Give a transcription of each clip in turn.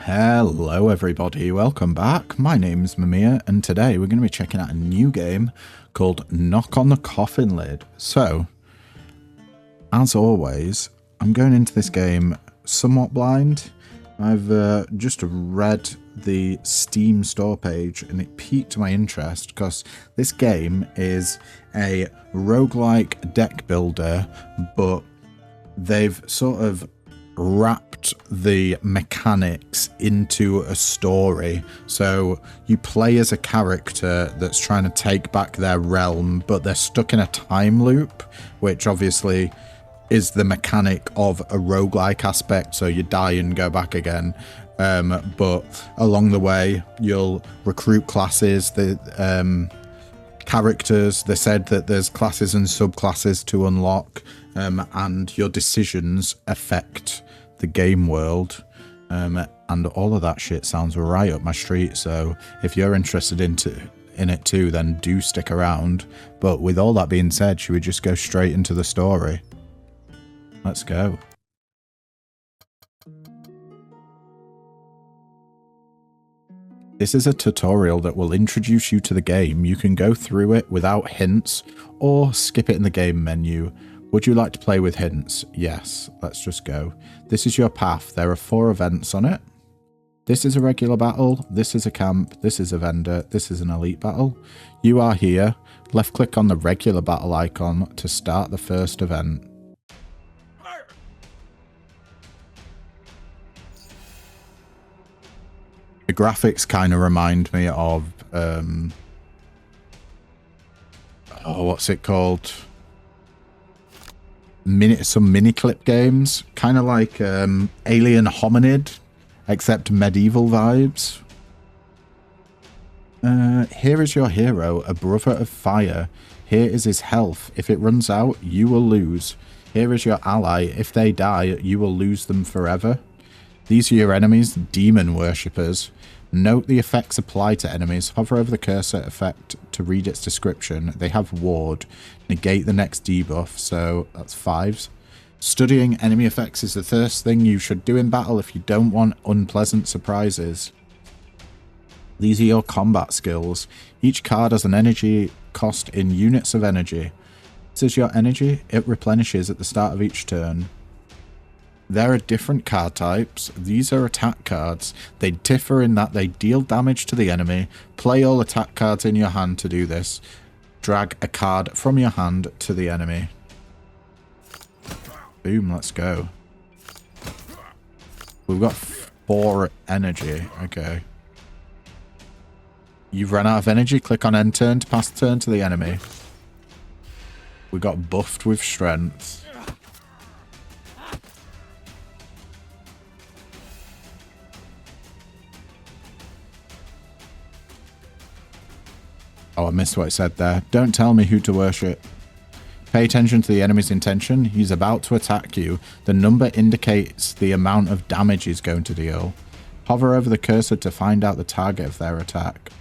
Hello everybody, welcome back. My name's Mamiya and today we're going to be checking out a new game called Knock on the Coffin Lid. So, as always, I'm going into this game somewhat blind. I've just read the Steam store page and it piqued my interest because this game is a roguelike deck builder, but they've sort of wrapped the mechanics into a story. So you play as a character that's trying to take back their realm, but they're stuck in a time loop, which obviously is the mechanic of a roguelike aspect. So you die and go back again. But along the way, you'll recruit classes, the characters. They said that there's classes and subclasses to unlock, and your decisions affect the game world, and all of that shit sounds right up my street. So if you're interested in it too, then do stick around. But with all that being said, should we just go straight into the story? Let's go. This is a tutorial that will introduce you to the game. You can go through it without hints or skip it in the game menu. Would you like to play with hints? Yes, let's just go. This is your path. There are 4 events on it. This is a regular battle. This is a camp. This is a vendor. This is an elite battle. You are here. Left click on the regular battle icon to start the first event. The graphics kind of remind me of, what's it called? Some mini clip games, kind of like Alien Hominid, except medieval vibes. Here is your hero, a brother of fire. Here is his health. If it runs out, you will lose. Here is your ally. If they die, you will lose them forever. These are your enemies, demon worshippers. Note the effects apply to enemies. Hover over the cursor effect to read its description. They have ward. Negate the next debuff, so that's 5s. Studying enemy effects is the first thing you should do in battle if you don't want unpleasant surprises. These are your combat skills. Each card has an energy cost in units of energy. This is your energy. It replenishes at the start of each turn. There are different card types. These are attack cards. They differ in that they deal damage to the enemy. Play all attack cards in your hand to do this. Drag a card from your hand to the enemy. Boom, let's go. We've got 4 energy. Okay. You've run out of energy. Click on end turn to pass the turn to the enemy. We got buffed with strength. Oh, I missed what it said there. Don't tell me who to worship. Pay attention to the enemy's intention. He's about to attack you. The number indicates the amount of damage he's going to deal. Hover over the cursor to find out the target of their attack.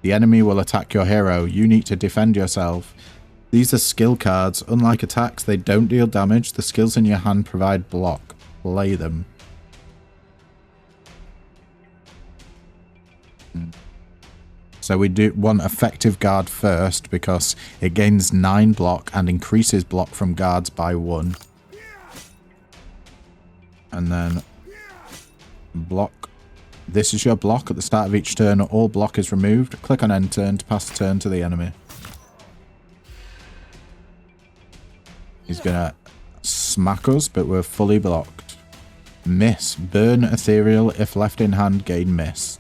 The enemy will attack your hero. You need to defend yourself. These are skill cards. Unlike attacks, they don't deal damage. The skills in your hand provide block. Play them. So we do want effective guard first because it gains 9 block and increases block from guards by 1. And then block. This is your block. At the start of each turn, all block is removed. Click on end turn to pass the turn to the enemy. He's going to smack us, but we're fully blocked. Miss. Burn ethereal. If left in hand, gain mist.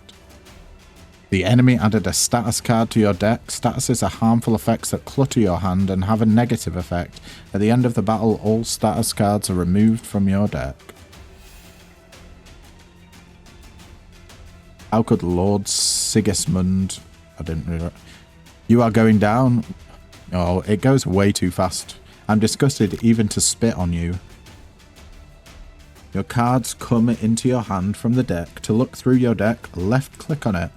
The enemy added a status card to your deck. Statuses are harmful effects that clutter your hand and have a negative effect. At the end of the battle, all status cards are removed from your deck. How could Lord Sigismund... I didn't read it. You are going down. Oh, it goes way too fast. I'm disgusted even to spit on you. Your cards come into your hand from the deck. To look through your deck, left click on it.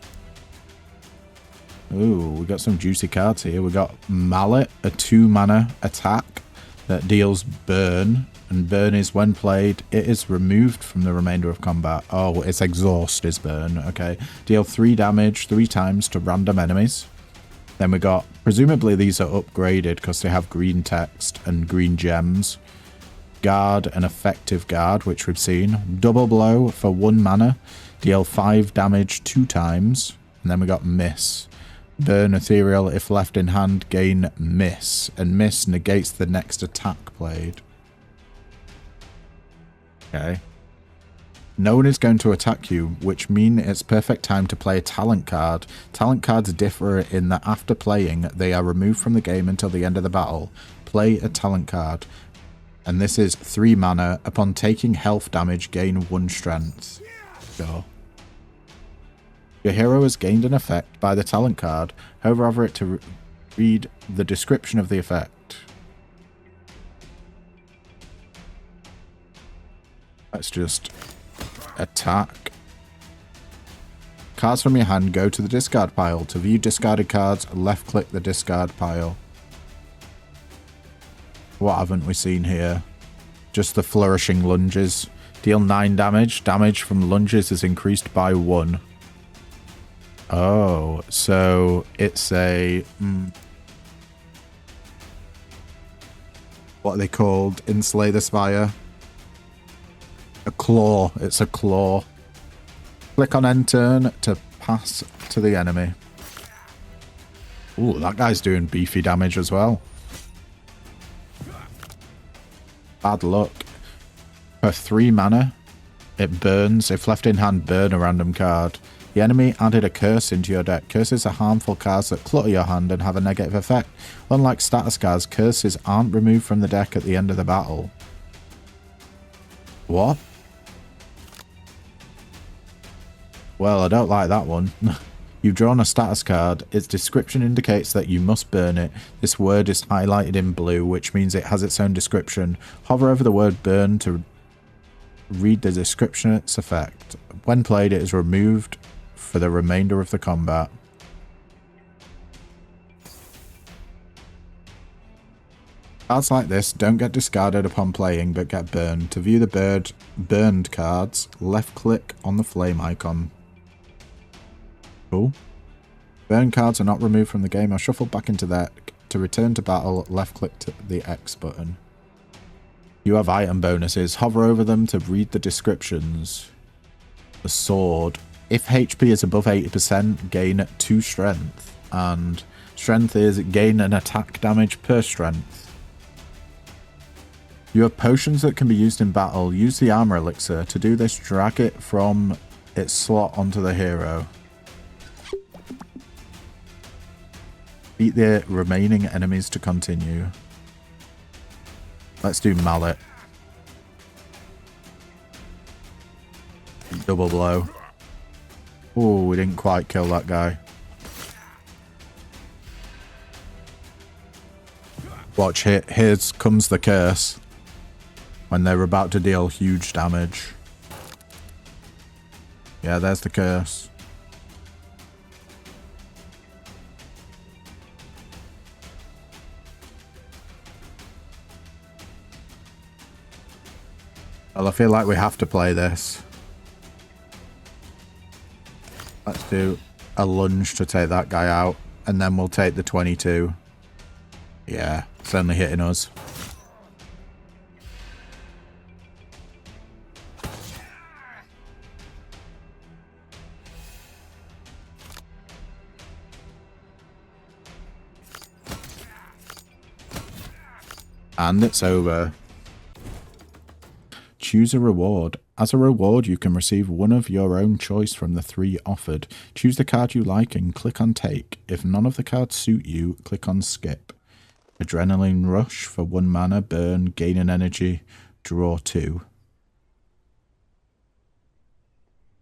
Ooh, we got some juicy cards here. We got Mallet, a 2-mana attack that deals burn. And burn is when played, it is removed from the remainder of combat. Oh, it's exhaust is burn. Okay. Deal 3 damage 3 times to random enemies. Then we got, presumably these are upgraded because they have green text and green gems. Guard and effective guard, which we've seen. Double blow for 1 mana. Deal 5 damage 2 times. And then we got miss. Burn ethereal if left in hand, gain miss. And miss negates the next attack played. Okay. No one is going to attack you, which means it's perfect time to play a talent card. Talent cards differ in that after playing, they are removed from the game until the end of the battle. Play a talent card. And this is 3 mana. Upon taking health damage, gain 1 strength. Go. Your hero has gained an effect by the talent card. Hover over it to read the description of the effect. Let's just attack. Cards from your hand go to the discard pile. To view discarded cards, left click the discard pile. What haven't we seen here? Just the flourishing lunges. Deal 9 damage. Damage from lunges is increased by 1. Oh, so it's a... what are they called in Slay the Spire? A claw. It's a claw. Click on end turn to pass to the enemy. Ooh, that guy's doing beefy damage as well. Bad luck. For 3 mana, it burns. If left in hand, burn a random card. The enemy added a curse into your deck. Curses are harmful cards that clutter your hand and have a negative effect. Unlike status cards, curses aren't removed from the deck at the end of the battle. What? Well, I don't like that one. You've drawn a status card. Its description indicates that you must burn it. This word is highlighted in blue, which means it has its own description. Hover over the word burn to read the description of its effect. When played, it is removed for the remainder of the combat. Cards like this don't get discarded upon playing, but get burned. To view the burned cards, left click on the flame icon. Cool. Burn cards are not removed from the game or shuffled back into the deck. To return to battle, left click to the X button. You have item bonuses. Hover over them to read the descriptions. The sword. If HP is above 80%, gain 2 strength. And strength is gain an attack damage per strength. You have potions that can be used in battle. Use the armor elixir. To do this, drag it from its slot onto the hero. Beat the remaining enemies to continue. Let's do mallet. Double blow. Oh, we didn't quite kill that guy. Watch, here comes the curse. When they're about to deal huge damage. Yeah, there's the curse. Well, I feel like we have to play this. Let's do a lunge to take that guy out. And then we'll take the 22. Yeah, it's only hitting us. And it's over. Choose a reward. As a reward, you can receive one of your own choice from the 3 offered. Choose the card you like and click on take. If none of the cards suit you, click on skip. Adrenaline rush for 1 mana, burn, gain an energy, draw 2.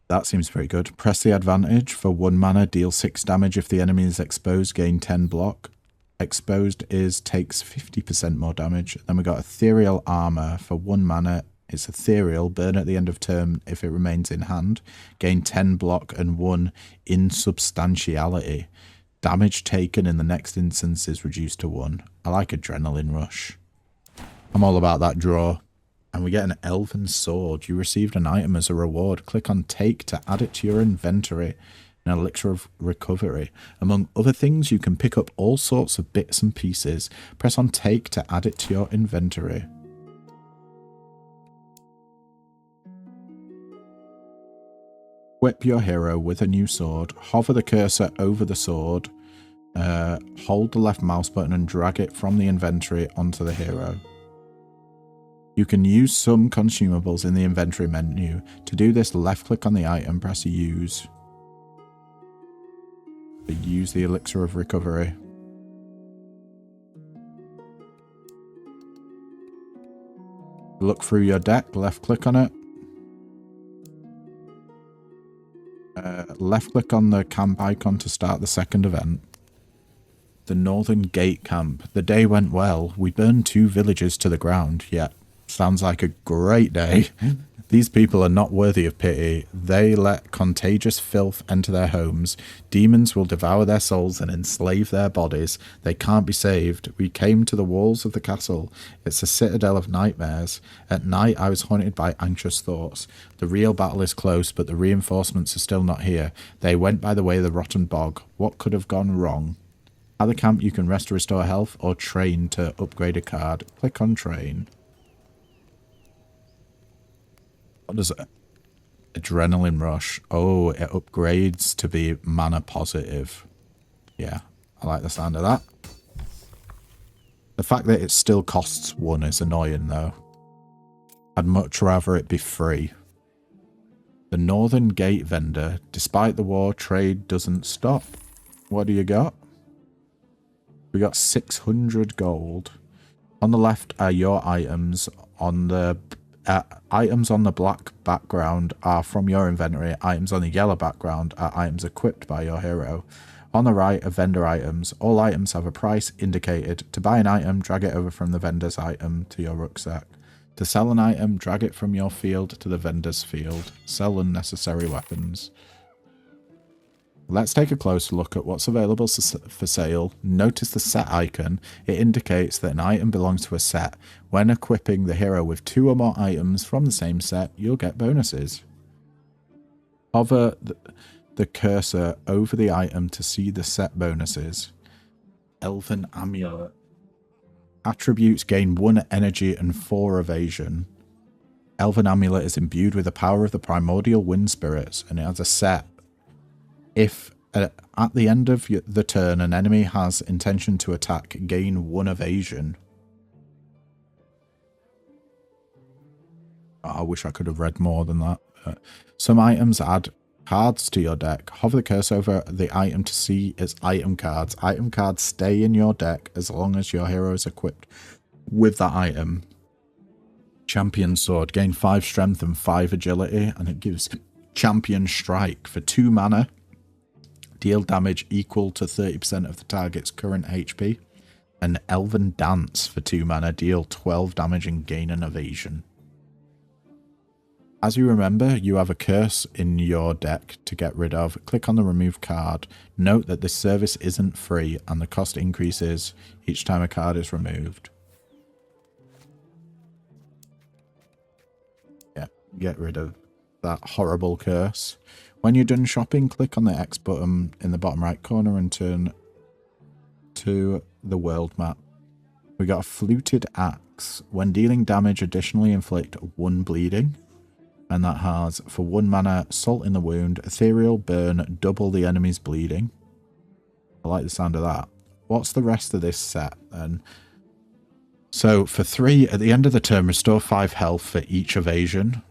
That seems pretty good. Press the advantage for 1 mana, deal 6 damage if the enemy is exposed, gain 10 block. Exposed takes 50% more damage. Then we got ethereal armor for 1 mana. It's ethereal, burn at the end of turn if it remains in hand. Gain 10 block and 1 insubstantiality. Damage taken in the next instance is reduced to 1. I like adrenaline rush. I'm all about that draw. And we get an elven sword. You received an item as a reward. Click on take to add it to your inventory. An elixir of recovery. Among other things, you can pick up all sorts of bits and pieces. Press on take to add it to your inventory. Equip your hero with a new sword. Hover the cursor over the sword. Hold the left mouse button and drag it from the inventory onto the hero. You can use some consumables in the inventory menu. To do this, left click on the item, press use. Use the elixir of recovery. Look through your deck, left click on it. Left click on the camp icon to start the second event. The Northern Gate Camp. The day went well. We burned 2 villages to the ground. Yeah, sounds like a great day. These people are not worthy of pity. They let contagious filth enter their homes. Demons will devour their souls and enslave their bodies. They can't be saved. We came to the walls of the castle. It's a citadel of nightmares. At night, I was haunted by anxious thoughts. The real battle is close, but the reinforcements are still not here. They went by the way of the rotten bog. What could have gone wrong? At the camp, you can rest to restore health or train to upgrade a card. Click on train. What does it? Adrenaline rush. Oh, it upgrades to be mana positive. Yeah, I like the sound of that. The fact that it still costs 1 is annoying though. I'd much rather it be free. The Northern Gate Vendor. Despite the war, trade doesn't stop. What do you got? We got 600 gold. On the left are your items. On the items on the black background are from your inventory. Items on the yellow background are items equipped by your hero. On the right are vendor items. All items have a price indicated. To buy an item, drag it over from the vendor's item to your rucksack. To sell an item, drag it from your field to the vendor's field. Sell unnecessary weapons. Let's take a closer look at what's available for sale. Notice the set icon. It indicates that an item belongs to a set. When equipping the hero with 2 or more items from the same set, you'll get bonuses. Hover the cursor over the item to see the set bonuses. Elven Amulet. Attributes gain 1 energy and 4 evasion. Elven Amulet is imbued with the power of the primordial wind spirits, and it has a set. If at the end of the turn an enemy has intention to attack, gain 1 evasion. Oh, I wish I could have read more than that. Some items add cards to your deck. Hover the cursor over the item to see its item cards. Item cards stay in your deck as long as your hero is equipped with that item. Champion Sword. Gain 5 strength and 5 agility, and it gives Champion Strike for 2 mana. Deal damage equal to 30% of the target's current HP. And Elven Dance for 2 mana. Deal 12 damage and gain an evasion. As you remember, you have a curse in your deck to get rid of. Click on the remove card. Note that this service isn't free and the cost increases each time a card is removed. Yeah, get rid of that horrible curse. When you're done shopping, click on the X button in the bottom right corner and turn to the world map. We got a fluted axe. When dealing damage, additionally inflict 1 bleeding. And that has, for 1 mana, Salt in the Wound, Ethereal Burn, double the enemy's bleeding. I like the sound of that. What's the rest of this set then? So for 3, at the end of the turn, restore 5 health for each evasion.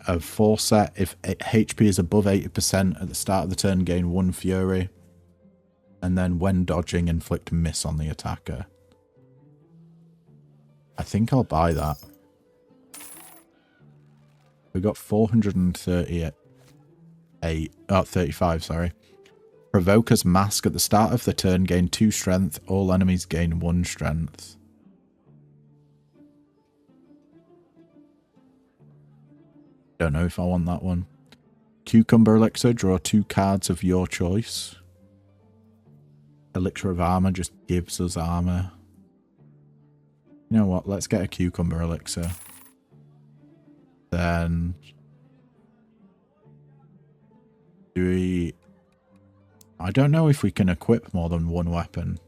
A 4 set, if HP is above 80% at the start of the turn, gain 1 fury. And then when dodging, inflict miss on the attacker. I think I'll buy that. We got 35, sorry. Provoker's Mask. At the start of the turn, gain 2 strength. All enemies gain 1 strength. Don't know if I want that one. Cucumber Elixir. Draw 2 cards of your choice. Elixir of Armor just gives us armor. You know what? Let's get a Cucumber Elixir. Then I don't know if we can equip more than one weapon.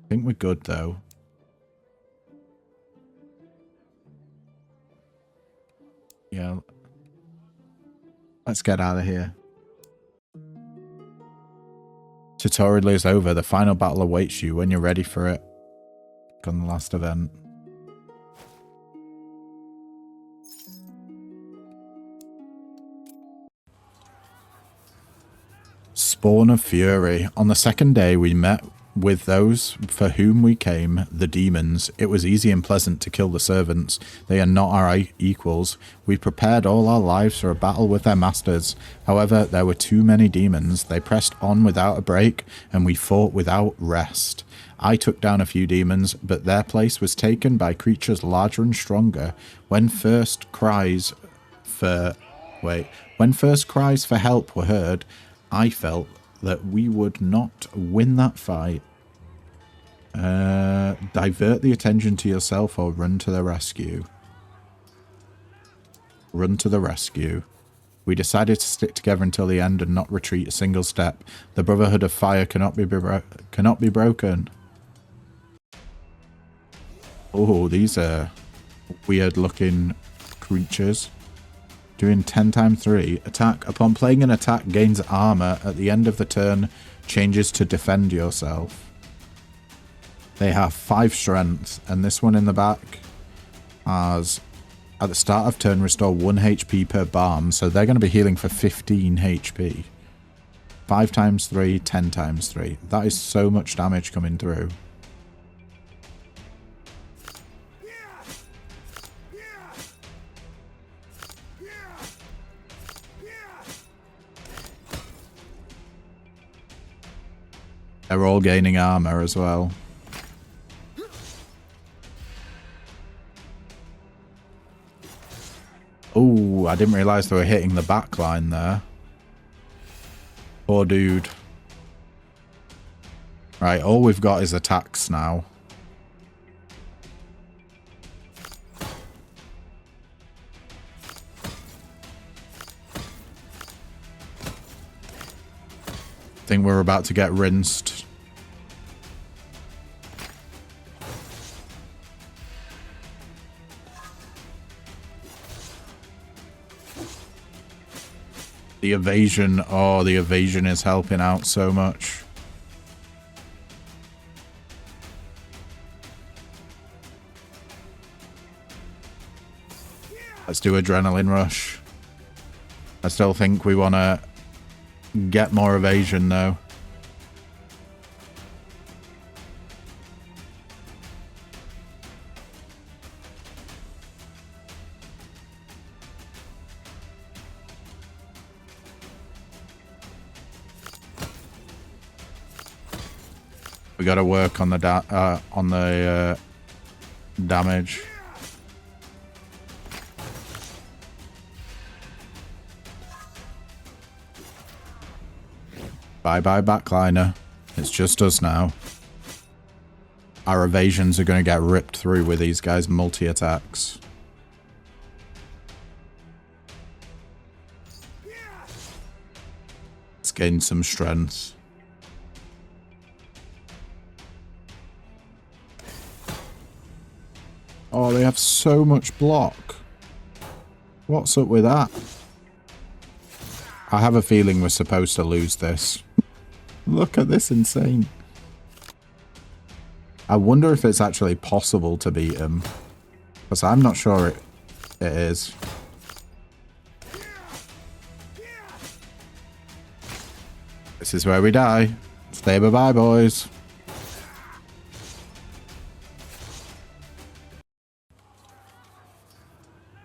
I think we're good though. Yeah. Let's get out of here. Tutorial is over. The final battle awaits you when you're ready for it. On the last event. Spawn of Fury. On the second day we met with those for whom we came, the demons. It was easy and pleasant to kill the servants. They are not our equals. We prepared all our lives for a battle with their masters. However, there were too many demons. They pressed on without a break, and we fought without rest. I took down a few demons, but their place was taken by creatures larger and stronger. When first cries for help were heard, I felt that we would not win that fight. Divert the attention to yourself or run to the rescue. Run to the rescue. We decided to stick together until the end and not retreat a single step. The Brotherhood of Fire cannot be broken. Oh, these are weird looking creatures. Doing 10 times 3. Attack. Upon playing an attack, gains armor. At the end of the turn, changes to defend yourself. They have 5 strength. And this one in the back has, at the start of turn, restore 1 HP per balm. So they're going to be healing for 15 HP. 5 times 3, 10 times 3. That is so much damage coming through. They're all gaining armor as well. Oh, I didn't realize they were hitting the back line there. Poor dude. Right, all we've got is attacks now. I think we're about to get rinsed. The evasion, oh, the evasion is helping out so much. Let's do adrenaline rush. I still think we want to get more evasion though. We got to work on the damage. Bye-bye backliner. It's just us now. Our evasions are going to get ripped through with these guys' multi-attacks. Let's gain some strength. Oh, they have so much block. What's up with that? I have a feeling we're supposed to lose this. Look at this insane. I wonder if it's actually possible to beat him. Because I'm not sure it is. This is where we die. Stay bye-bye, boys.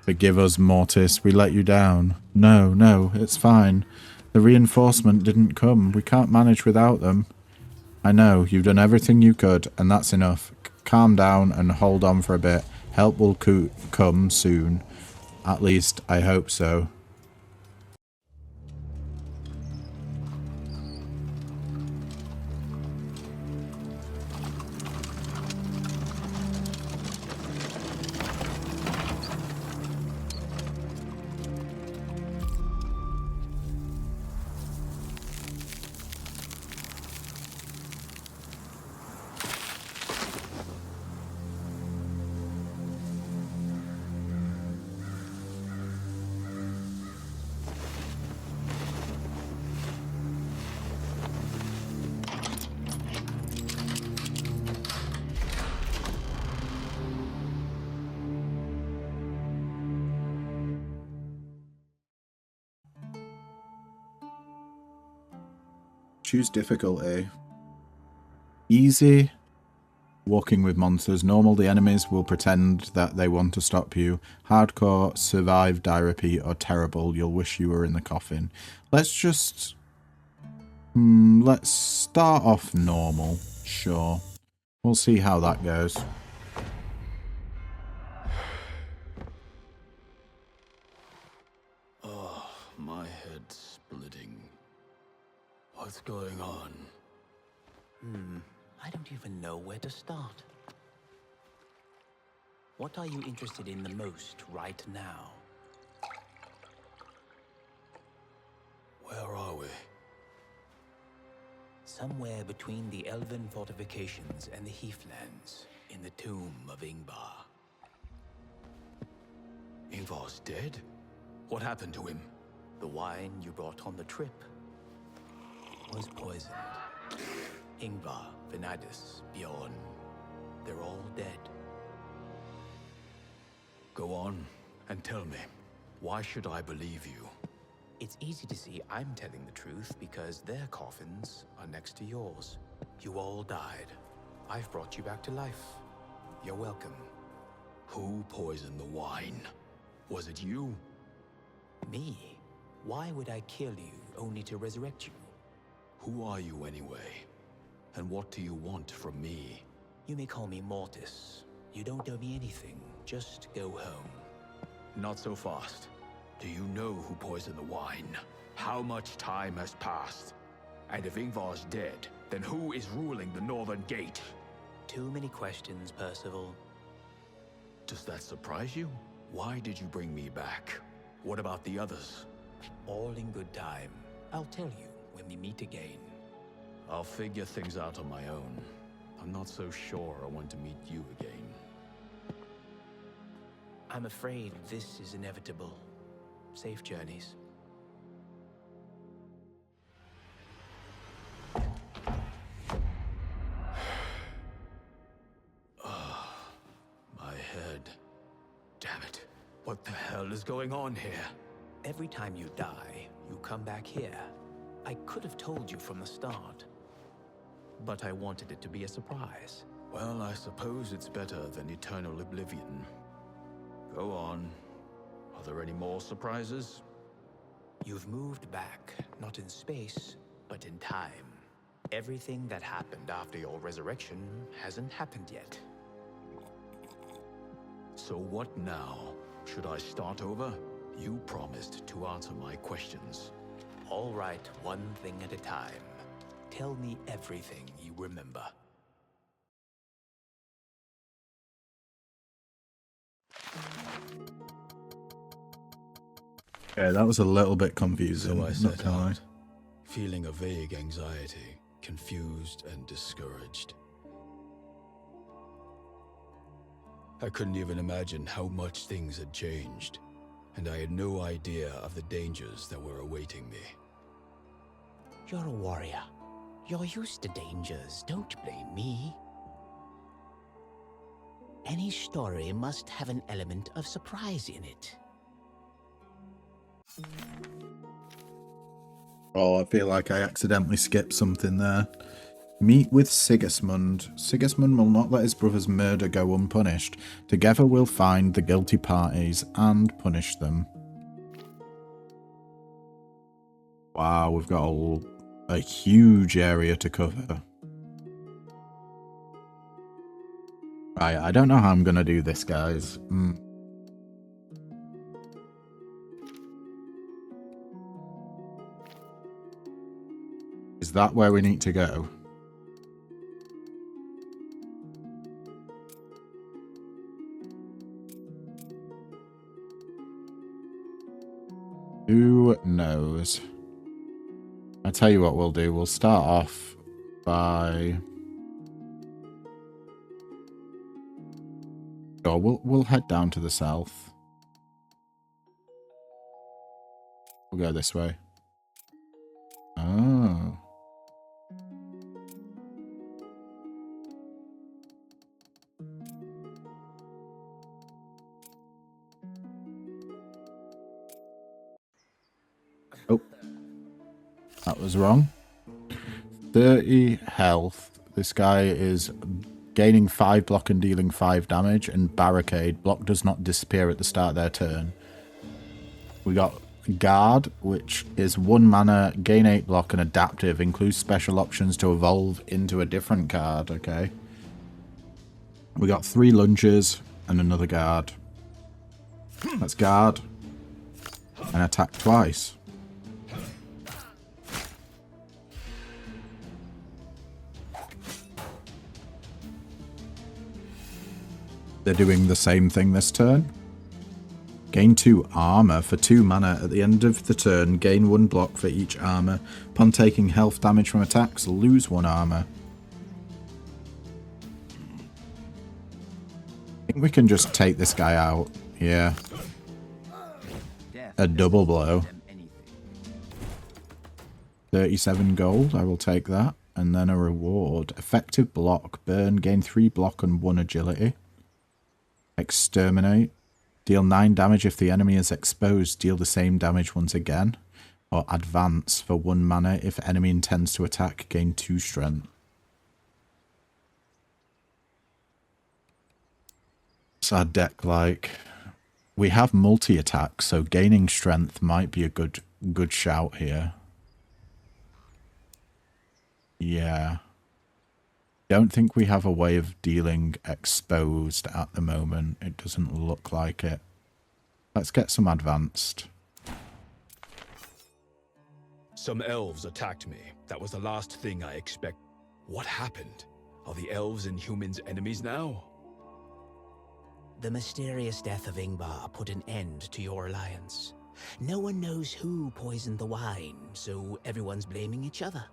Forgive us, Mortis. We let you down. No, no, it's fine. The reinforcement didn't come. We can't manage without them. I know, you've done everything you could, and that's enough. Calm down and hold on for a bit. Help will come soon. At least, I hope so. Choose difficulty. Easy. Walking with monsters. Normal, the enemies will pretend that they want to stop you. Hardcore, survive, die, repeat, or terrible, you'll wish you were in the coffin. Let's just... let's start off normal. Sure. We'll see how that goes. Oh, my head's splitting. What's going on? I don't even know where to start. What are you interested in the most right now? Where are we? Somewhere between the elven fortifications and the heathlands, in the tomb of Ingvar. Ingvar's dead? What happened to him? The wine you brought on the trip was poisoned. Ingvar, Venadis, Bjorn, they're all dead. Go on and tell me, why should I believe you? It's easy to see I'm telling the truth because their coffins are next to yours. You all died. I've brought you back to life. You're welcome. Who poisoned the wine? Was it you? Me? Why would I kill you only to resurrect you? Who are you anyway? And what do you want from me? You may call me Mortis. You don't owe me anything. Just go home. Not so fast. Do you know who poisoned the wine? How much time has passed? And if Ingvar's dead, then who is ruling the Northern Gate? Too many questions, Percival. Does that surprise you? Why did you bring me back? What about the others? All in good time. I'll tell you when we meet again. I'll figure things out on my own. I'm not so sure I want to meet you again. I'm afraid this is inevitable. Safe journeys. My head. Damn it. What the hell is going on here? Every time you die, you come back here. I could have told you from the start, but I wanted it to be a surprise. Well, I suppose it's better than eternal oblivion. Go on. Are there any more surprises? You've moved back, not in space, but in time. Everything that happened after your resurrection hasn't happened yet. So what now? Should I start over? You promised to answer my questions. All right, one thing at a time. Tell me everything you remember. Yeah, that was a little bit confusing. So I not set gonna lie. out, feeling a vague anxiety, confused and discouraged. I couldn't even imagine how much things had changed, and I had no idea of the dangers that were awaiting me. You're a warrior. You're used to dangers. Don't blame me. Any story must have an element of surprise in it. Oh, I feel like I accidentally skipped something there. Meet with Sigismund. Sigismund will not let his brother's murder go unpunished. Together we'll find the guilty parties and punish them. Wow, we've got a huge area to cover. Right, I don't know how I'm going to do this, guys. Is that where we need to go? Who knows? I tell you what we'll do. We'll start off by... Oh, we'll head down to the south. We'll go this way. Oh. Oh. That was wrong. 30 health. This guy is gaining 5 block and dealing 5 damage, and barricade. Block does not disappear at the start of their turn. We got guard, which is 1 mana, gain 8 block, and adaptive. Includes special options to evolve into a different card. Okay. We got 3 lunges and another guard. Let's guard and attack twice. They're doing the same thing this turn. Gain 2 armor for 2 mana at the end of the turn. Gain 1 block for each armor. Upon taking health damage from attacks, lose 1 armor. I think we can just take this guy out. Yeah. A double blow. 37 gold, I will take that. And then a reward. Effective block. Burn. Gain 3 block and 1 agility. Exterminate. Deal 9 damage if the enemy is exposed. Deal the same damage once again. Or advance for 1 mana. If enemy intends to attack, gain 2 strength. What's our deck like? We have multi-attack, so gaining strength might be a good shout here. Yeah. Don't think we have a way of dealing exposed at the moment. It doesn't look like it. Let's get some advanced. Some elves attacked me. That was the last thing I expect. What happened? Are the elves and humans enemies now? The mysterious death of Ingvar put an end to your alliance. No one knows who poisoned the wine, so everyone's blaming each other.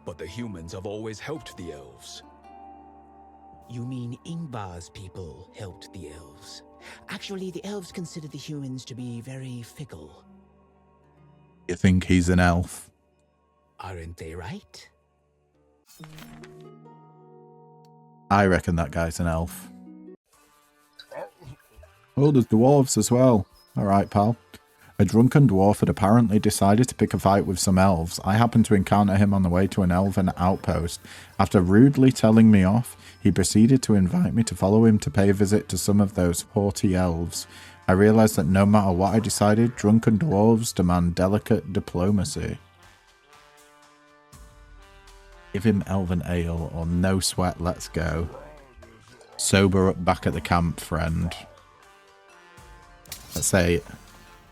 But the humans have always helped the elves. You mean Ingvar's people helped the elves? Actually, the elves consider the humans to be very fickle. You think he's an elf? Aren't they right? I reckon that guy's an elf. Oh, there's dwarves as well. Alright, pal. A drunken dwarf had apparently decided to pick a fight with some elves. I happened to encounter him on the way to an elven outpost. After rudely telling me off, he proceeded to invite me to follow him to pay a visit to some of those haughty elves. I realized that no matter what I decided, drunken dwarves demand delicate diplomacy. Give him elven ale or no sweat, let's go. Sober up back at the camp, friend.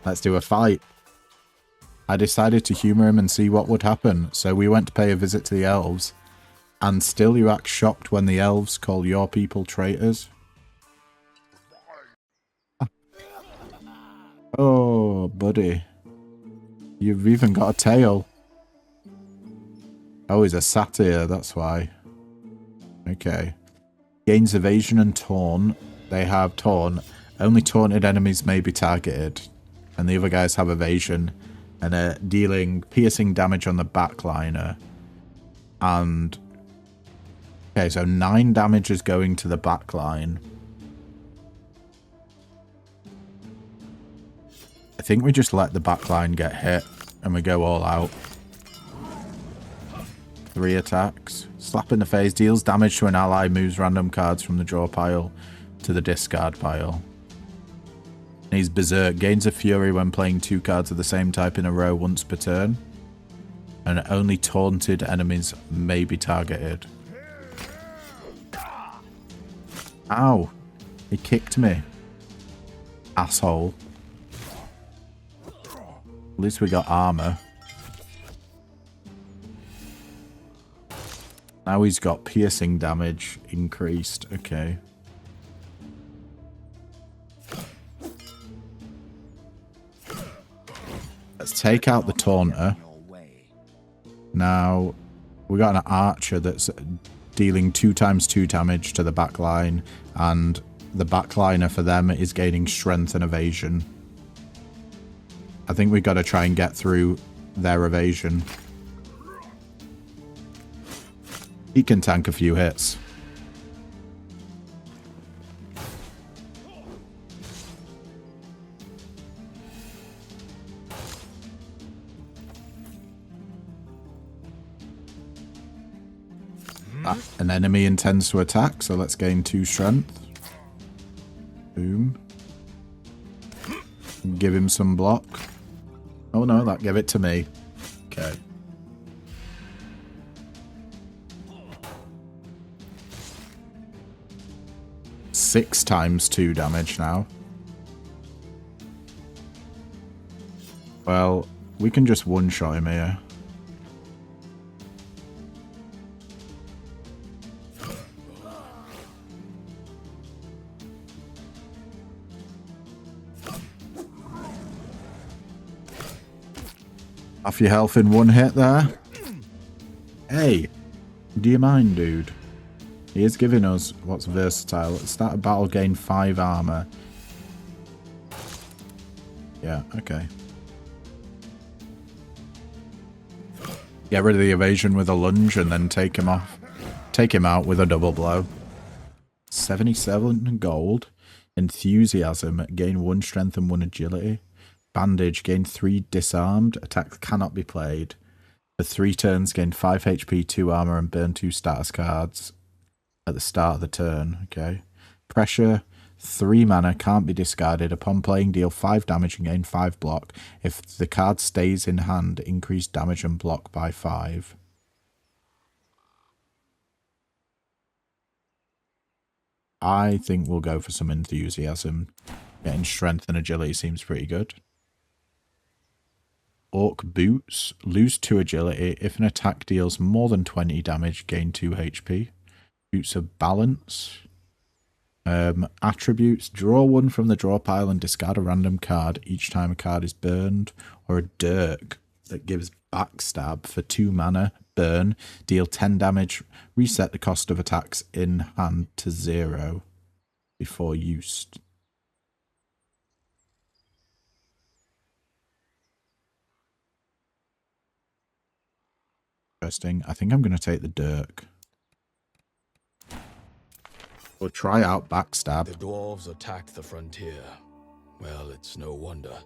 Let's do a fight. I decided to humour him and see what would happen, so we went to pay a visit to the elves. And still you act shocked when the elves call your people traitors? Oh, buddy. You've even got a tail. Oh, he's a satyr, that's why. Okay. Gains evasion and taunt. They have taunt. Only taunted enemies may be targeted. And the other guys have evasion. And are dealing piercing damage on the backliner. And... okay, so 9 damage is going to the backline. I think we just let the backline get hit. And we go all out. 3 attacks. Slap in the face. Deals damage to an ally. Moves random cards from the draw pile to the discard pile. And he's Berserk. Gains a Fury when playing 2 cards of the same type in a row once per turn. And only taunted enemies may be targeted. Ow. He kicked me. Asshole. At least we got armor. Now he's got piercing damage increased. Okay. Let's take out the taunter. Now, we got an archer that's dealing 2 times 2 damage to the backline, and the backliner for them is gaining strength and evasion. I think we got to try and get through their evasion. He can tank a few hits. An enemy intends to attack, so let's gain 2 strength. Boom. Give him some block. Oh no, that gave it to me. Okay. Six times 2 damage now. Well, we can just one-shot him here. Half your health in 1 hit there. Hey, do you mind, dude? He is giving us what's versatile. At the start of battle, gain 5 armor. Yeah, okay. Get rid of the evasion with a lunge and then take him off. Take him out with a double blow. 77 gold. Enthusiasm, gain 1 strength and 1 agility. Bandage, gain 3 disarmed. Attacks cannot be played. For 3 turns, gain 5 HP, 2 armor, and burn 2 status cards at the start of the turn. Okay. Pressure, 3 mana, can't be discarded. Upon playing, deal 5 damage and gain 5 block. If the card stays in hand, increase damage and block by 5. I think we'll go for some enthusiasm. Getting strength and agility seems pretty good. Orc boots, lose 2 agility. If an attack deals more than 20 damage, gain 2 HP. Boots of balance. Attributes, draw 1 from the draw pile and discard a random card each time a card is burned. Or a dirk that gives backstab for 2 mana, burn, deal 10 damage, reset the cost of attacks in hand to 0 before use. Interesting. I think I'm going to take the dirk. We'll try out backstab. The dwarves attacked the frontier. Well, it's no wonder.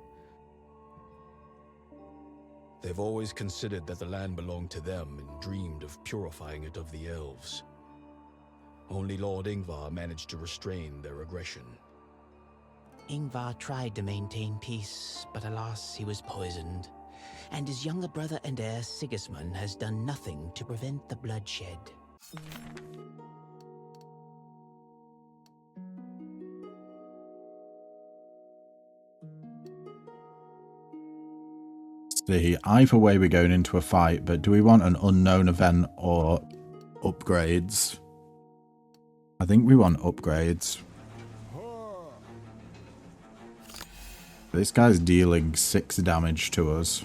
They've always considered that the land belonged to them and dreamed of purifying it of the elves. Only Lord Ingvar managed to restrain their aggression. Ingvar tried to maintain peace, but alas, he was poisoned. And his younger brother and heir Sigismund has done nothing to prevent the bloodshed. See, either way we're going into a fight, but do we want an unknown event or upgrades? I think we want upgrades. This guy's dealing 6 damage to us.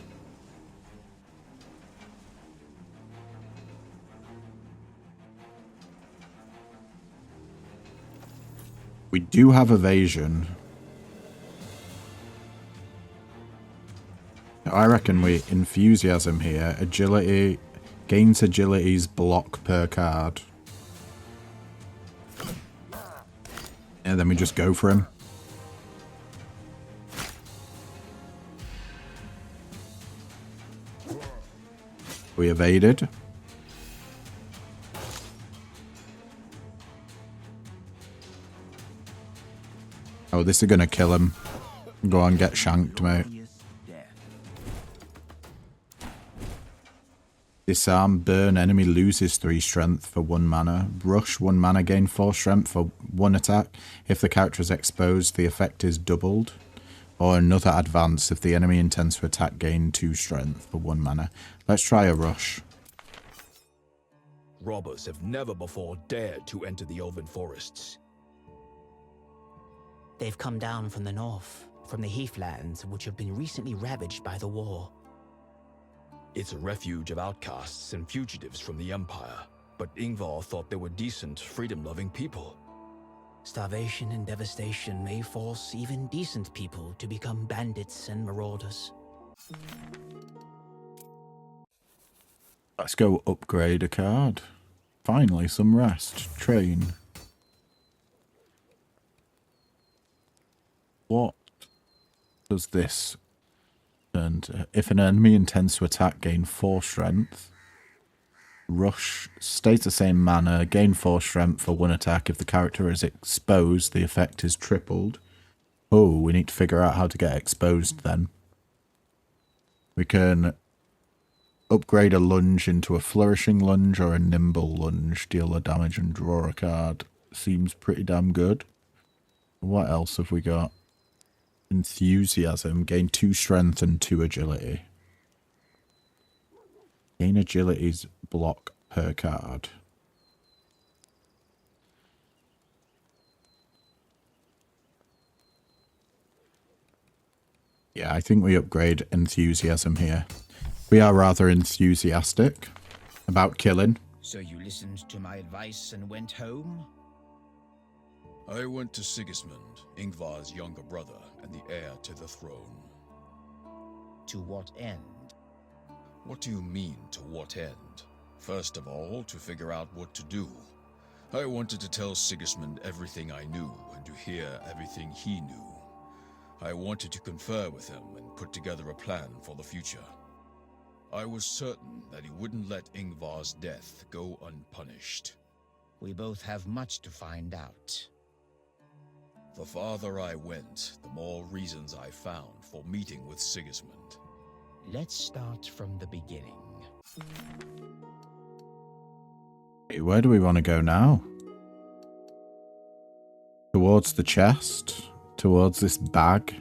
We do have evasion. I reckon we enthusiasm here. Agility, gains agility's block per card. And then we just go for him. We evaded. Oh, this is gonna kill him. Go on, get shanked, mate. Disarm, burn, enemy loses 3 strength for 1 mana. Rush, 1 mana, gain 4 strength for 1 attack. If the character is exposed, the effect is doubled. Or another advance, if the enemy intends to attack, gain 2 strength for 1 mana. Let's try a rush. Robbers have never before dared to enter the elven forests. They've come down from the north, from the heathlands, which have been recently ravaged by the war. It's a refuge of outcasts and fugitives from the Empire, but Ingvar thought they were decent, freedom-loving people. Starvation and devastation may force even decent people to become bandits and marauders. Let's go upgrade a card. Finally, some rest. Train. What does this turn to? If an enemy intends to attack, gain 4 strength. Rush stays the same manner. Gain 4 strength for 1 attack. If the character is exposed, the effect is tripled. Oh, we need to figure out how to get exposed then. We can upgrade a lunge into a flourishing lunge or a nimble lunge. Deal the damage and draw a card. Seems pretty damn good. What else have we got? Enthusiasm. Gain 2 strength and 2 agility. Gain agility's block per card. Yeah, I think we upgrade enthusiasm here. We are rather enthusiastic about killing. So you listened to my advice and went home? I went to Sigismund, Ingvar's younger brother and the heir to the throne. To what end? What do you mean, to what end? First of all, to figure out what to do. I wanted to tell Sigismund everything I knew and to hear everything he knew. I wanted to confer with him and put together a plan for the future. I was certain that he wouldn't let Ingvar's death go unpunished. We both have much to find out. The farther I went, the more reasons I found for meeting with Sigismund. Let's start from the beginning. Where do we want to go now? Towards the chest? Towards this bag?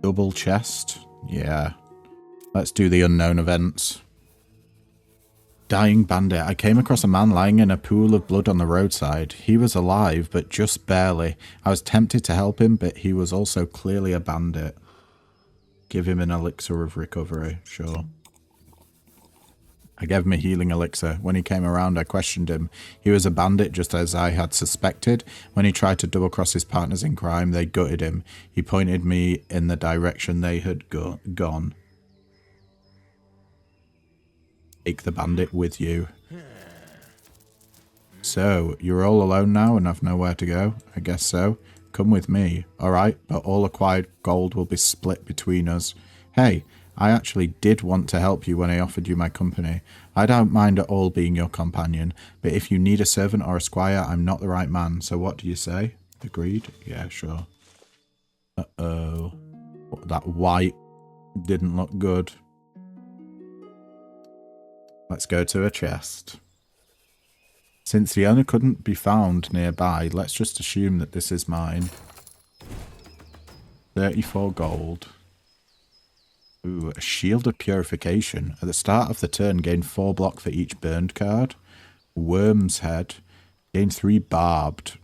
Double chest? Yeah. Let's do the unknown events. Dying bandit. I came across a man lying in a pool of blood on the roadside. He was alive, but just barely. I was tempted to help him, but he was also clearly a bandit. Give him an elixir of recovery. Sure. I gave him a healing elixir. When he came around, I questioned him. He was a bandit, just as I had suspected. When he tried to double-cross his partners in crime, they gutted him. He pointed me in the direction they had gone. Take the bandit with you. So, you're all alone now and have nowhere to go? I guess so. Come with me. Alright, but all acquired gold will be split between us. Hey, I actually did want to help you when I offered you my company. I don't mind at all being your companion, but if you need a servant or a squire, I'm not the right man. So what do you say? Agreed? Yeah, sure. Uh-oh. That white didn't look good. Let's go to a chest. Since the owner couldn't be found nearby, let's just assume that this is mine. 34 gold. Ooh, a shield of purification. At the start of the turn, gain 4 block for each burned card. Worm's head. Gain 3 barbed.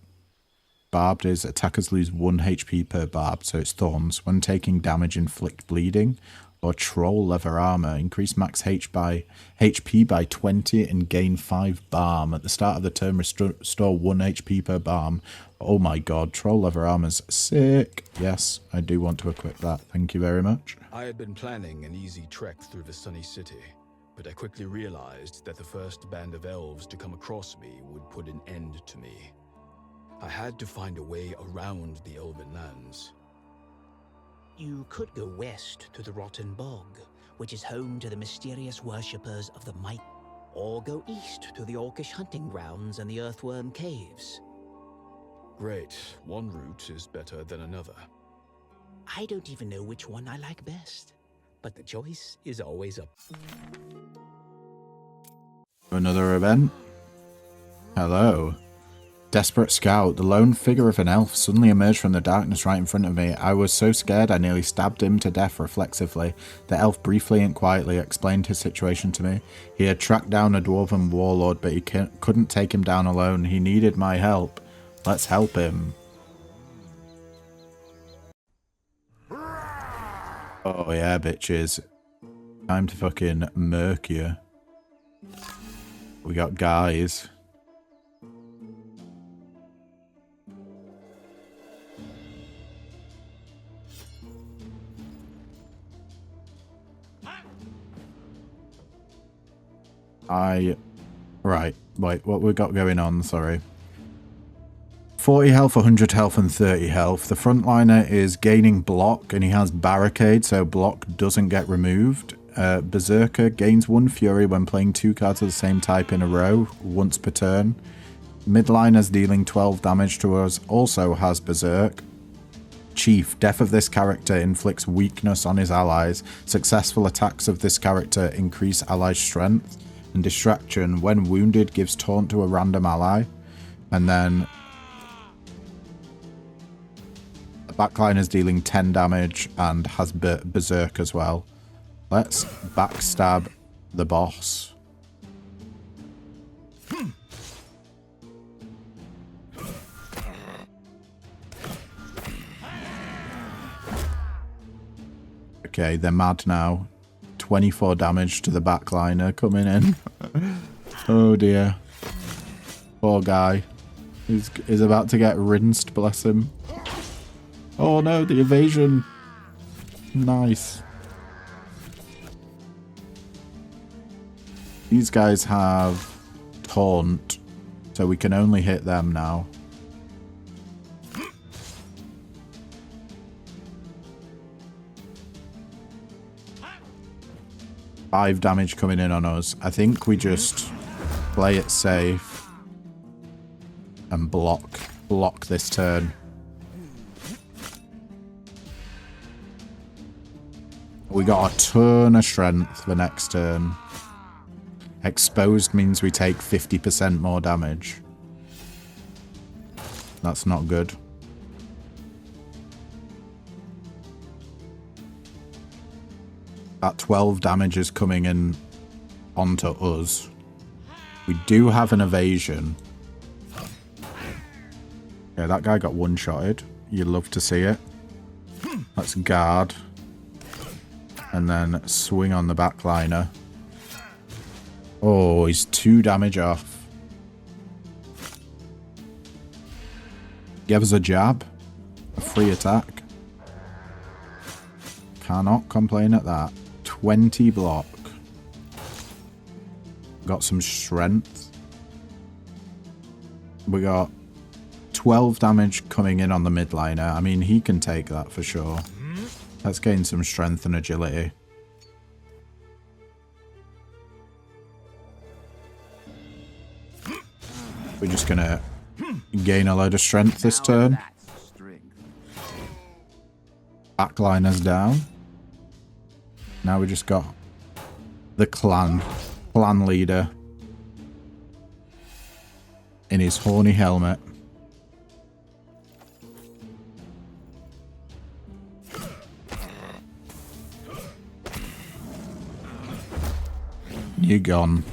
Barbed is attackers lose 1 HP per barb, so it's thorns. When taking damage, inflict bleeding. Or troll leather armor. Increase max HP by 20 and gain 5 balm. At the start of the turn, restore 1 HP per balm. Oh my god, troll leather armor's sick. Yes, I do want to equip that. Thank you very much. I had been planning an easy trek through the sunny city, but I quickly realized that the first band of elves to come across me would put an end to me. I had to find a way around the elven lands. You could go west to the Rotten Bog, which is home to the mysterious worshippers of the Might, or go east to the Orcish hunting grounds and the Earthworm Caves. Great. One route is better than another. I don't even know which one I like best, but the choice is always up. Another event. Hello. Desperate scout. The lone figure of an elf suddenly emerged from the darkness right in front of me. I was so scared I nearly stabbed him to death reflexively. The elf briefly and quietly explained his situation to me. He had tracked down a dwarven warlord, but he couldn't take him down alone. He needed my help. Let's help him. Oh yeah, bitches. Time to fucking murk you. We got guys. Right, wait, what we got going on, sorry. 40 health, 100 health, and 30 health. The frontliner is gaining block, and he has barricade, so block doesn't get removed. Berserker gains 1 fury when playing 2 cards of the same type in a row, once per turn. Midliner's dealing 12 damage to us, also has berserk. Chief, death of this character inflicts weakness on his allies. Successful attacks of this character increase ally strength. And distraction, when wounded, gives taunt to a random ally. And then the backline is dealing 10 damage and has berserk as well. Let's backstab the boss. Okay, they're mad now. 24 damage to the backliner coming in. Oh dear. Poor guy. He's about to get rinsed, bless him. Oh no, the evasion. Nice. These guys have taunt, so we can only hit them now. Five damage coming in on us. I think we just play it safe and block this turn. We got a ton of strength for next turn. Exposed means we take 50% more damage. That's not good. That 12 damage is coming in onto us. We do have an evasion. Yeah, that guy got one-shotted. You'd love to see it. Let's guard. And then swing on the backliner. Oh, he's 2 damage off. Give us a jab. A free attack. Cannot complain at that. 20 block. Got some strength. We got 12 damage coming in on the midliner. I mean, he can take that for sure. Let's gain some strength and agility. We're just gonna gain a load of strength this turn. Backliner's down. Now we just got the clan leader in his horny helmet. You gone,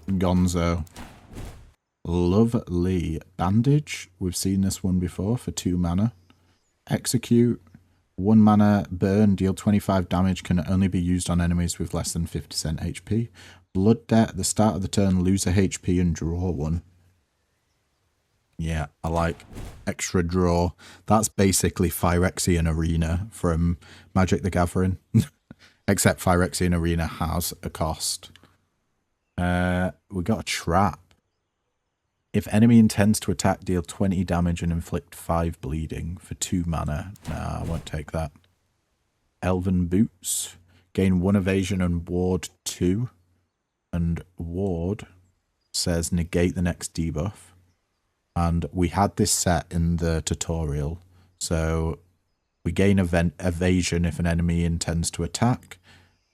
Gonzo. Lovely. Bandage. We've seen this one before for 2 mana. Execute. 1 mana burn, deal 25 damage, can only be used on enemies with less than 50% HP. Blood Debt, at the start of the turn, lose a HP and draw 1. Yeah, I like extra draw. That's basically Phyrexian Arena from Magic the Gathering. Except Phyrexian Arena has a cost. We got a trap. If enemy intends to attack, deal 20 damage and inflict 5 bleeding for 2 mana. Nah, I won't take that. Elven Boots. Gain 1 evasion and ward 2. And ward says negate the next debuff. And we had this set in the tutorial. So we gain evasion if an enemy intends to attack.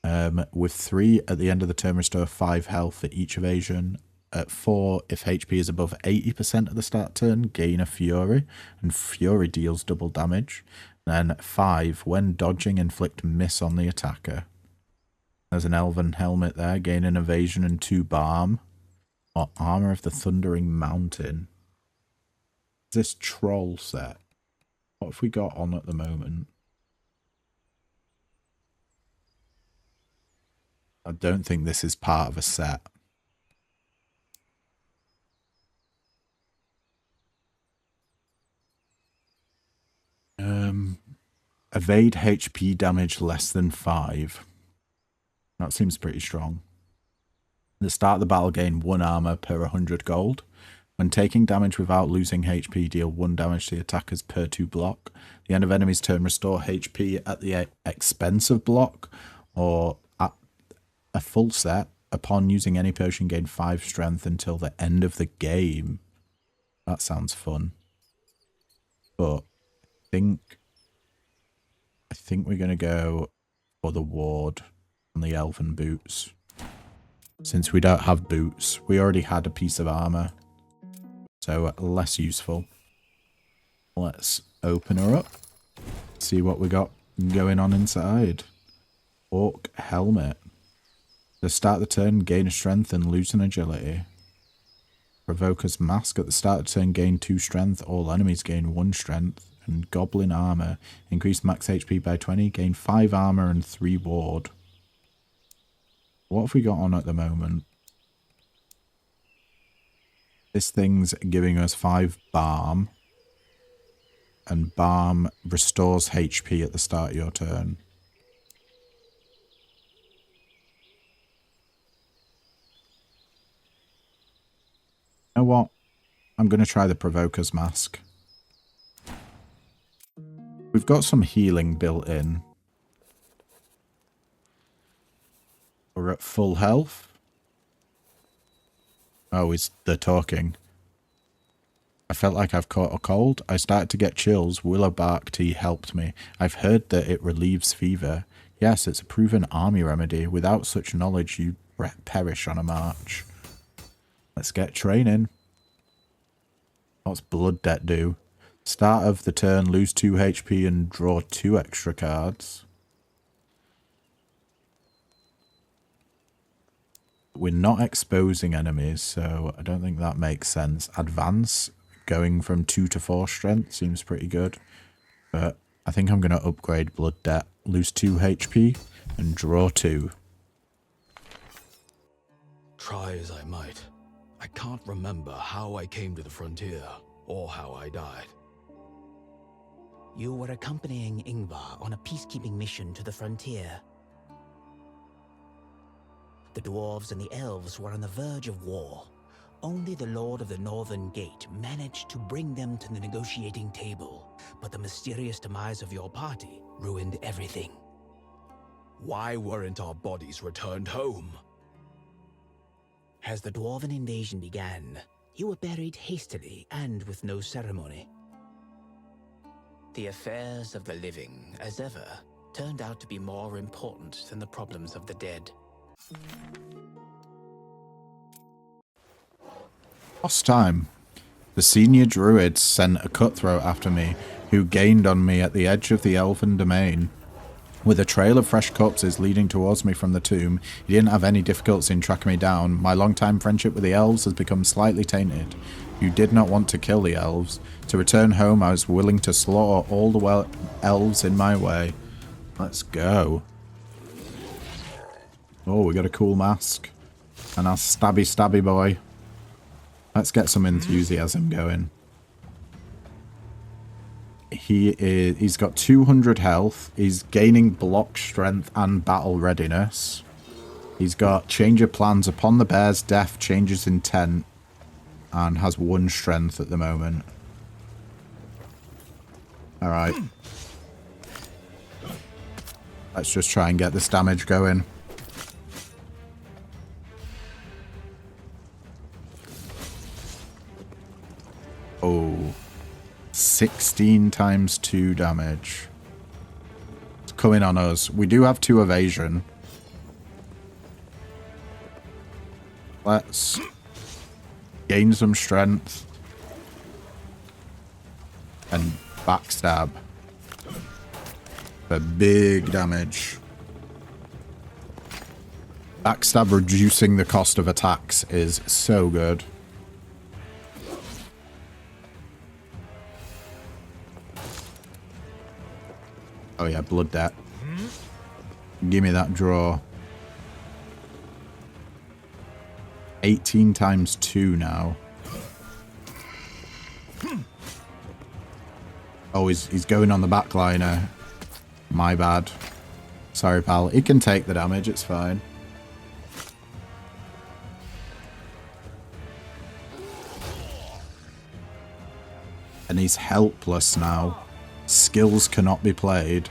With 3 at the end of the turn, restore 5 health for each evasion. At 4, if HP is above 80% at the start turn, gain a Fury, and Fury deals double damage. Then 5, when dodging, inflict miss on the attacker. There's an Elven Helmet there, gain an evasion and 2 Balm. Or Armor of the Thundering Mountain. This troll set. What have we got on at the moment? I don't think this is part of a set. Evade HP damage less than 5. That seems pretty strong. At the start of the battle, gain 1 armor per 100 gold. When taking damage without losing HP, deal 1 damage to the attackers per 2 block. The end of enemy's turn, restore HP at the expense of block, or at a full set. Upon using any potion, gain 5 strength until the end of the game. That sounds fun. But I think we're going to go for the ward and the elven boots. Since we don't have boots, we already had a piece of armor. So less useful. Let's open her up. See what we got going on inside. Orc helmet. To start the turn, gain a strength and lose an agility. Provoker's mask. At the start of the turn, gain 2 strength. All enemies gain 1 strength. And goblin armor. Increase max HP by 20. Gain 5 armor and 3 ward. What have we got on at the moment? This thing's giving us 5 balm. And balm restores HP at the start of your turn. You know what? I'm going to try the Provoker's Mask. We've got some healing built in. We're at full health. Oh, they're talking. I felt like I've caught a cold. I started to get chills. Willow bark tea helped me. I've heard that it relieves fever. Yes, it's a proven army remedy. Without such knowledge, you perish on a march. Let's get training. What's Blood Debt do? Start of the turn, lose 2 HP and draw 2 extra cards. We're not exposing enemies, so I don't think that makes sense. Advance, going from 2 to 4 strength seems pretty good. But I think I'm going to upgrade Blood Debt, lose 2 HP and draw 2. Try as I might, I can't remember how I came to the frontier or how I died. You were accompanying Ingvar on a peacekeeping mission to the frontier. The dwarves and the elves were on the verge of war. Only the Lord of the Northern Gate managed to bring them to the negotiating table, but the mysterious demise of your party ruined everything. Why weren't our bodies returned home? As the dwarven invasion began, you were buried hastily and with no ceremony. The affairs of the living, as ever, turned out to be more important than the problems of the dead. Last time, the senior druid sent a cutthroat after me who gained on me at the edge of the elven domain. With a trail of fresh corpses leading towards me from the tomb, he didn't have any difficulty in tracking me down. My long-time friendship with the elves has become slightly tainted. You did not want to kill the elves. To return home, I was willing to slaughter all the elves in my way. Let's go. Oh, we got a cool mask. And our stabby boy. Let's get some enthusiasm going. He's got 200 health. He's gaining block strength and battle readiness. He's got change of plans upon the bear's death, changes intent, and has 1 strength at the moment. Alright. Let's just try and get this damage going. Oh. 16 times 2 damage. It's coming on us. We do have 2 evasion. Let's gain some strength. And backstab. For big damage. Backstab reducing the cost of attacks is so good. Oh yeah, Blood Debt. Give me that draw. 18 times 2 now. Oh, he's going on the backliner. My bad. Sorry, pal. He can take the damage, it's fine. And he's helpless now. Skills cannot be played.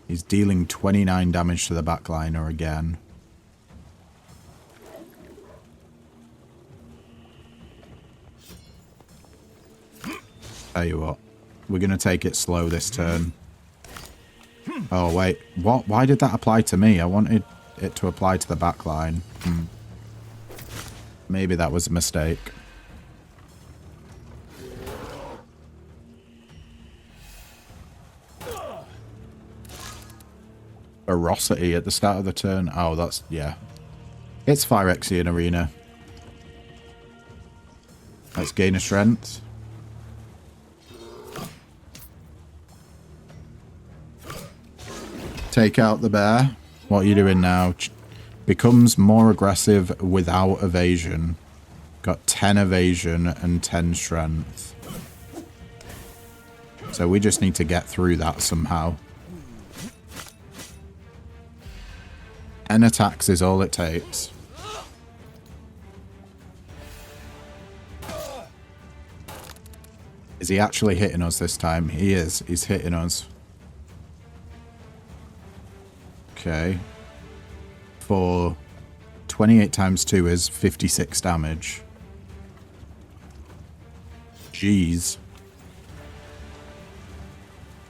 He's dealing 29 damage to the backliner again. Tell you what, we're going to take it slow this turn. Oh, wait. What? Why did that apply to me? I wanted it to apply to the backline. Maybe that was a mistake. Ferocity at the start of the turn. Oh, that's... yeah. It's Phyrexian Arena. Let's gain a strength. Take out the bear. What are you doing now? Becomes more aggressive without evasion. Got 10 evasion and 10 strength. So we just need to get through that somehow. 10 attacks is all it takes. Is he actually hitting us this time? He is. He's hitting us. Okay. For 28 times 2 is 56 damage. Jeez.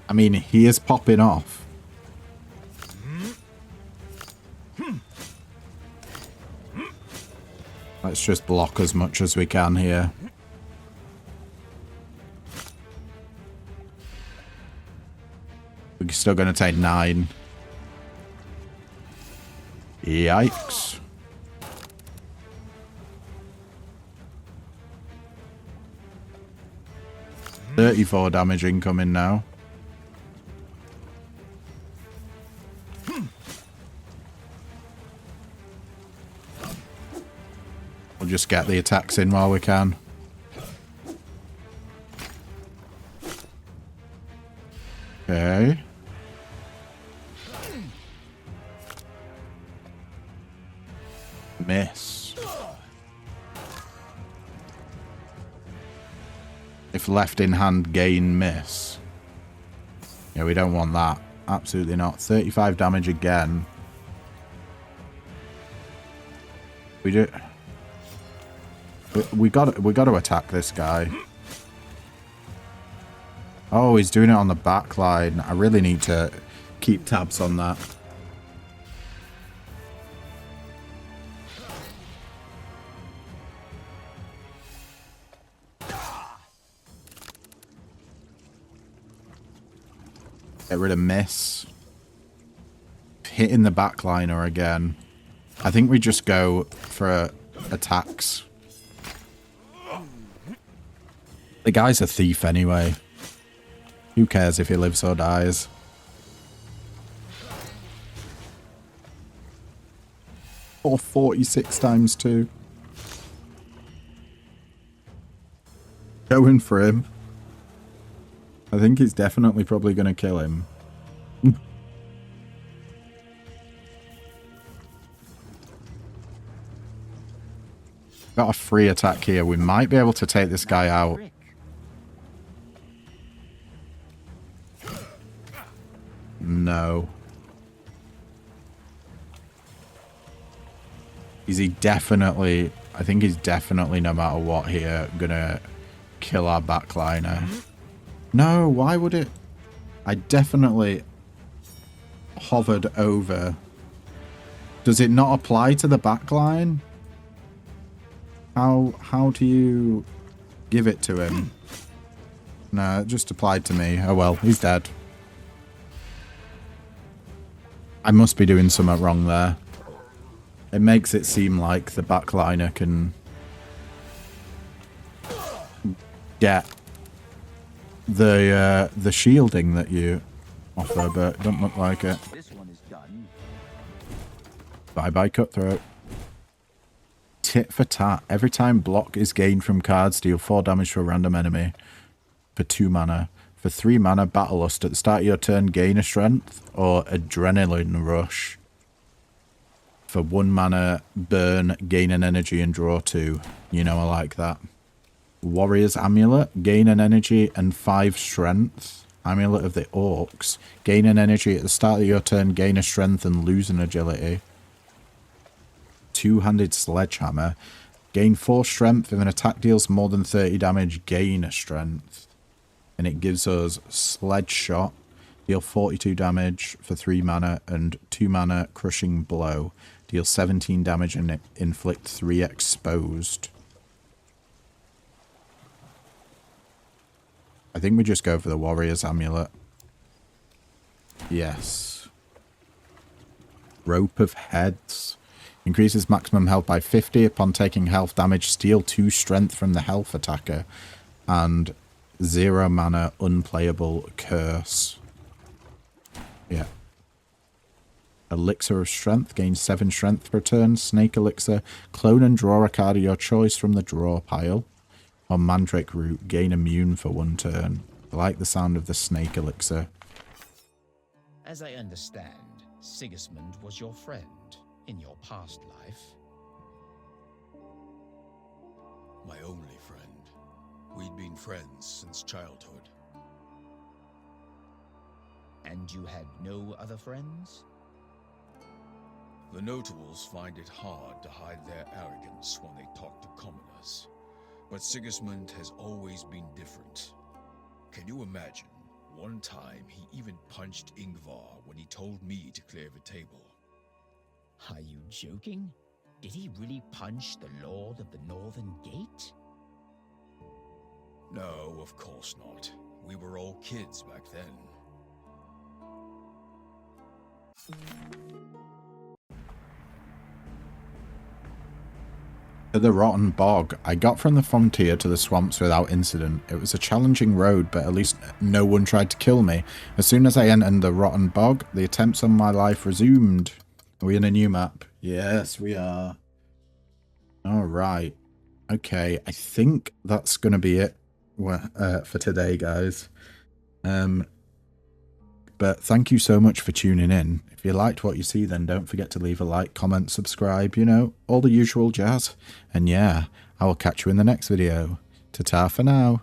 I mean, he is popping off. Let's just block as much as we can here. We're still going to take 9. Yikes. $34 damage incoming now. We'll just get the attacks in while we can. Okay. Miss. If left in hand, gain miss. Yeah, we don't want that. Absolutely not. 35 damage again. We do. We got to attack this guy. Oh, he's doing it on the back line. I really need to keep tabs on that. Get rid of miss. Hitting the backliner again. I think we just go for attacks. The guy's a thief anyway. Who cares if he lives or dies? Or 46 times 2. Going for him. I think he's definitely probably going to kill him. Got a free attack here. We might be able to take this guy out. No. Is he definitely... I think he's definitely, no matter what here, gonna kill our backliner. No, why would it? I definitely hovered over. Does it not apply to the backline? How do you give it to him? No, it just applied to me. Oh well, he's dead. I must be doing something wrong there. It makes it seem like the backliner can get the shielding that you offer, but it doesn't look like it. Bye bye, Cutthroat. Tit for tat. Every time block is gained from cards, deal 4 damage to a random enemy for 2 mana. For 3 mana, Battle Lust. At the start of your turn, gain a strength or adrenaline rush. For 1 mana, burn, gain an energy and draw 2. You know I like that. Warrior's Amulet, gain an energy and 5 strength. Amulet of the Orcs, gain an energy at the start of your turn, gain a strength and lose an agility. Two-handed Sledgehammer, gain 4 strength. If an attack deals more than 30 damage, gain a strength. And it gives us Sledge Shot, deal 42 damage for 3 mana, and 2 mana Crushing Blow, deal 17 damage and inflict 3 exposed. I think we just go for the Warrior's Amulet. Yes. Rope of Heads. Increases maximum health by 50. Upon taking health damage, steal 2 strength from the health attacker. And 0 mana unplayable curse. Yeah. Elixir of Strength. Gains 7 strength per turn. Snake Elixir. Clone and draw a card of your choice from the draw pile. On Mandrake Root, gain immune for 1 turn. I like the sound of the Snake Elixir. As I understand, Sigismund was your friend in your past life. My only friend. We'd been friends since childhood. And you had no other friends? The notables find it hard to hide their arrogance when they talk to commoners. But Sigismund has always been different. Can you imagine? One time he even punched Ingvar when he told me to clear the table. Are you joking? Did he really punch the Lord of the Northern Gate? No, of course not. We were all kids back then. To the Rotten Bog. I got from the frontier to the swamps without incident. It was a challenging road, but at least no one tried to kill me. As soon as I entered the Rotten Bog, the attempts on my life resumed. Are we in a new map? Yes, we are. Alright. Okay, I think that's going to be it for today, guys. But thank you so much for tuning in. If you liked what you see, then don't forget to leave a like, comment, subscribe, you know, all the usual jazz. And yeah, I will catch you in the next video. Ta-ta for now.